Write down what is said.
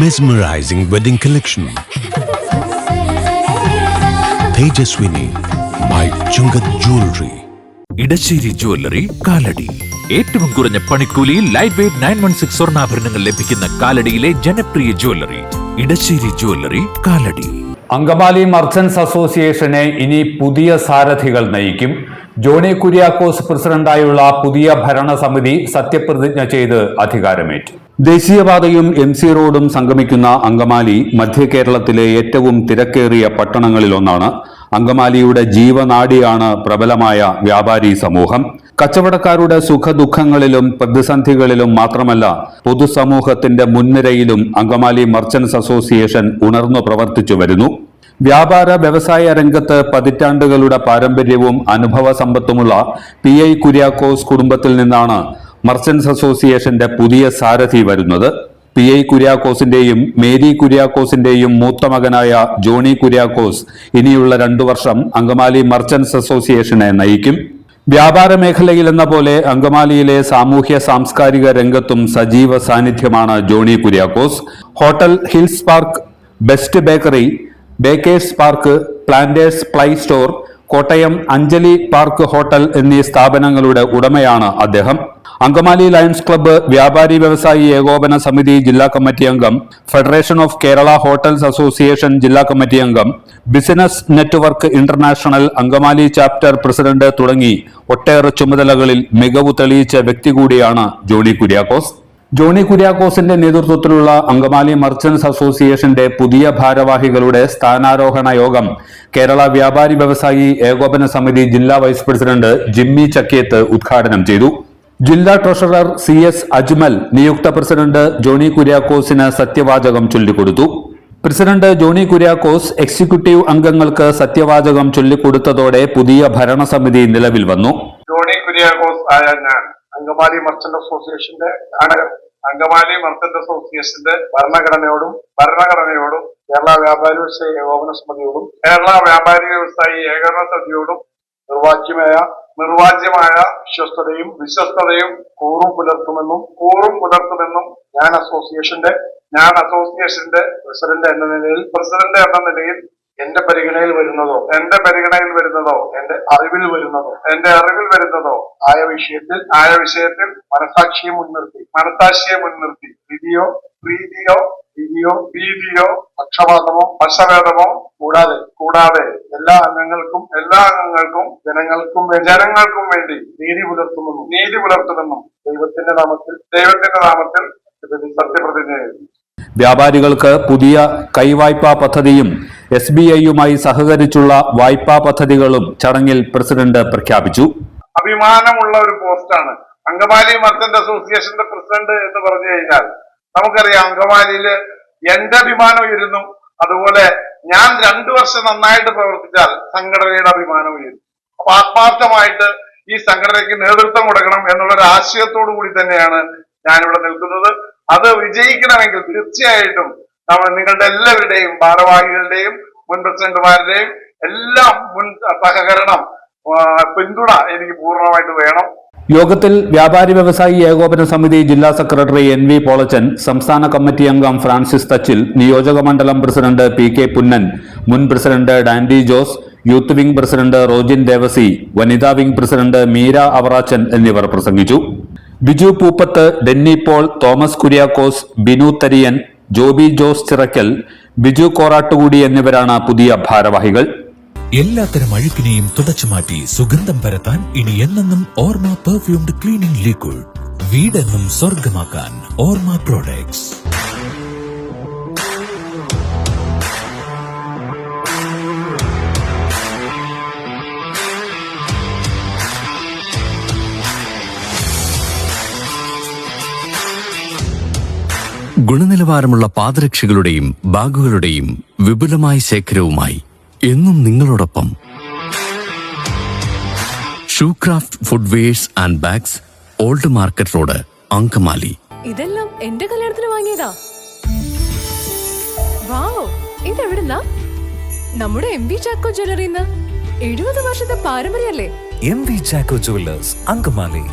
Mesmerizing wedding collection. Tejaswini by Chungat Jewelry. Edassery jewellery Kalady. ഏറ്റവും കുറഞ്ഞ പണിക്കൂലിയിൽ ലൈറ്റ് വെയ്റ്റ് 916 സ്വർണ്ണാഭരണങ്ങൾ ലഭിക്കുന്ന കാലടിയിലെ ജനപ്രിയ jewellery Edassery jewellery Kalady. Angamaly merchants അസോസിയേഷനെ ഇനി പുതിയ സാരഥികൾ നയിക്കും. ജോണി കുര്യാക്കോസ് പ്രസിഡന്റായുള്ള പുതിയ ഭരണസമിതി സത്യപ്രതിജ്ഞ ചെയ്ത് അധികാരമേറ്റു. ദേശീയപാതയും MC റോഡും സംഗമിക്കുന്ന അങ്കമാലി മധ്യ കേരളത്തിലെ ഏറ്റവും തിരക്കേറിയ പട്ടണങ്ങളിലൊന്നാണ്. അങ്കമാലിയുടെ ജീവനാഡിയാണ് പ്രബലമായ വ്യാപാരി സമൂഹം. കച്ചവടക്കാരുടെ സുഖദുഃഖങ്ങളിലും പ്രതിസന്ധികളിലും മാത്രമല്ല, പൊതുസമൂഹത്തിന്റെ മുൻനിരയിലും അങ്കമാലി മർച്ചന്റ്സ് അസോസിയേഷൻ ഉണർന്നു പ്രവർത്തിച്ചു വരുന്നു. വ്യാപാര വ്യവസായ രംഗത്ത് പതിറ്റാണ്ടുകളുടെ പാരമ്പര്യവും അനുഭവ സമ്പത്തുമുള്ള PI കുര്യാക്കോസ് കുടുംബത്തിൽ നിന്നാണ് മർച്ചന്റ്സ് അസോസിയേഷന്റെ പുതിയ സാരഥി വരുന്നത്. PI കുര്യാക്കോസിന്റെയും മേരി കുര്യാക്കോസിന്റെയും മൂത്ത മകനായ ജോണി കുര്യാക്കോസ് ഇനിയുള്ള 2 വർഷം അങ്കമാലി മർച്ചന്റ്സ് അസോസിയേഷനെ നയിക്കും. വ്യാപാര മേഖലയിൽ എന്ന പോലെ അങ്കമാലിയിലെ സാമൂഹ്യ സാംസ്കാരിക രംഗത്തും സജീവ സാന്നിധ്യമാണ് Johny Kuriakose. Hotel hills park, best bakery, bakers park, planters ply store, Kottayam Anjali park hotel എന്നീ സ്ഥാപനങ്ങളുടെ ഉടമയാണ് അദ്ദേഹം. അങ്കമാലി ലയൺസ് ക്ലബ്ബ് വ്യാപാരി വ്യവസായി ഏകോപന സമിതി ജില്ലാ കമ്മിറ്റി അംഗം, federation of Kerala hotels association ജില്ലാ കമ്മിറ്റി അംഗം, business network international Angamaly chapter president തുടങ്ങി ഒട്ടേറെ ചുമതലകളിൽ മികവ് തെളിയിച്ച വ്യക്തി കൂടിയാണ് ജോണി കുര്യാക്കോസ്. ജോണി കുര്യാക്കോസിന്റെ നേതൃത്വത്തിലുള്ള അങ്കമാലി മർച്ചന്റ്സ് അസോസിയേഷന്റെ പുതിയ ഭാരവാഹികളുടെ സ്ഥാനാരോഹണ യോഗം കേരള വ്യാപാരി വ്യവസായി ഏകോപന സമിതി ജില്ലാ വൈസ് പ്രസിഡന്റ് ജിമ്മി ചക്കേത്ത് ഉദ്ഘാടനം ചെയ്തു. ജില്ലാ ട്രഷറർ CS അജ്മൽ നിയുക്ത പ്രസിഡന്റ് ജോണി കുര്യാക്കോസിന് സത്യവാചകം ചൊല്ലിക്കൊടുത്തു. പ്രസിഡന്റ് ജോണി കുര്യാക്കോസ് എക്സിക്യൂട്ടീവ് അംഗങ്ങൾക്ക് സത്യവാചകം ചൊല്ലിക്കൊടുത്തതോടെ പുതിയ ഭരണസമിതി നിലവിൽ വന്നു. ജോണി കുര്യാക്കോസ് ആയ ഞാൻ അങ്കമാലി മർച്ചന്റ് അസോസിയേഷന്റെ അങ്കമാലി മർച്ചന്റ് അസോസിയേഷന്റെ ഭരണഘടനയോടും കേരള വ്യാപാരി വ്യവസായി ഏകോപന സമിതിയോടും കേരള വ്യാപാരി വ്യവസായി ഏകോപന സമിതിയോടും നിർവാജ്യമായ വിശ്വസ്തതയും കൂറും പുലർത്തുമെന്നും ഞാൻ അസോസിയേഷന്റെ പ്രസിഡന്റ് എന്ന നിലയിൽ എന്റെ പരിഗണനയിൽ വരുന്നതോ എന്റെ അറിവിൽ വരുന്നതോ ആയ വിഷയത്തിൽ മനസാക്ഷിയെ മുൻനിർത്തി വിധിയോ ഭീതിയോ പക്ഷപാതമോ പക്ഷഭേദമോ കൂടാതെ എല്ലാ അംഗങ്ങൾക്കും ജനങ്ങൾക്കും വേണ്ടി നീതി പുലർത്തുമെന്നും ദൈവത്തിന്റെ നാമത്തിൽ സത്യപ്രതിജ്ഞ ചെയ്തു. വ്യാപാരികൾക്ക് പുതിയ കൈവായ്പാ പദ്ധതിയും SBIയുമായി സഹകരിച്ചുള്ള വായ്പാ പദ്ധതികളും ചടങ്ങിൽ പ്രസിഡന്റ് പ്രഖ്യാപിച്ചു. അഭിമാനമുള്ള ഒരു പോസ്റ്റാണ് അങ്കമാലി മർച്ചന്റ് അസോസിയേഷന്റെ പ്രസിഡന്റ് എന്ന് പറഞ്ഞു കഴിഞ്ഞാൽ. നമുക്കറിയാം, അങ്കമാലിയില് എന്റെ അഭിമാനം ഉയരുന്നു. അതുപോലെ ഞാൻ 2 വർഷം നന്നായിട്ട് പ്രവർത്തിച്ചാൽ സംഘടനയുടെ അഭിമാനം ഉയരും. അപ്പൊ ആത്മാർത്ഥമായിട്ട് ഈ സംഘടനയ്ക്ക് നേതൃത്വം കൊടുക്കണം എന്നുള്ളൊരു ആശയത്തോടു കൂടി തന്നെയാണ് ഞാനിവിടെ നിൽക്കുന്നത്. അത് വിജയിക്കണമെങ്കിൽ തീർച്ചയായിട്ടും നിങ്ങളുടെ എല്ലാവരുടെയും ഭാരവാഹികളുടെയും മുൻ പ്രസിഡന്റുമാരുടെയും എല്ലാം സഹകരണം, പിന്തുണ എനിക്ക് പൂർണ്ണമായിട്ട് വേണം. യോഗത്തിൽ വ്യാപാരി വ്യവസായി ഏകോപന സമിതി ജില്ലാ സെക്രട്ടറി NV പോളച്ചൻ, സംസ്ഥാന കമ്മിറ്റി അംഗം ഫ്രാൻസിസ് തച്ചിൽ, നിയോജക മണ്ഡലം പ്രസിഡന്റ് PK പുന്നൻ, മുൻ president Dandy Jose, youth wing president Rojin Devasi, വനിതാ വിംഗ് പ്രസിഡന്റ് മീര അവറാച്ചൻ എന്നിവർ പ്രസംഗിച്ചു. ബിജു പൂപ്പത്ത്, ഡെന്നി പോൾ, തോമസ് കുര്യാക്കോസ്, ബിനു തരിയൻ, ജോബി ജോസ് ചിറക്കൽ, ബിജു കോറാട്ടുകൂടി എന്നിവരാണ് പുതിയ ഭാരവാഹികൾ. എല്ലാത്തരം അഴുക്കിനെയും തുടച്ചുമാറ്റി സുഗന്ധം പരത്താൻ ഇനി എന്നെന്നും ഓർമ്മ പെർഫ്യൂംഡ് ക്ലീനിംഗ് ലിക്വിഡ്. വീടെന്നും സ്വർഗമാക്കാൻ ഓർമ്മ പ്രോഡക്ട്സ്. ഗുണനിലവാരമുള്ള പാദരക്ഷകളുടെയും ബാഗുകളുടെയും വിപുലമായ ശേഖരവുമായി എന്നും നിങ്ങളോടൊപ്പം Shoecraft footwears and bags, old market road, Angamaly. ഇതെല്ലാം എന്റെ കല്യാണത്തിന് വാങ്ങിയതാ. വാവ്, ഇതെവിടുന്നാ? നമ്മുടെ MV ചാക്കോ ജ്വല്ലറിന്ന്. 70 വർഷത്തെ പാരമ്പര്യല്ലേ. MV Chacko Jewellers, Angamaly.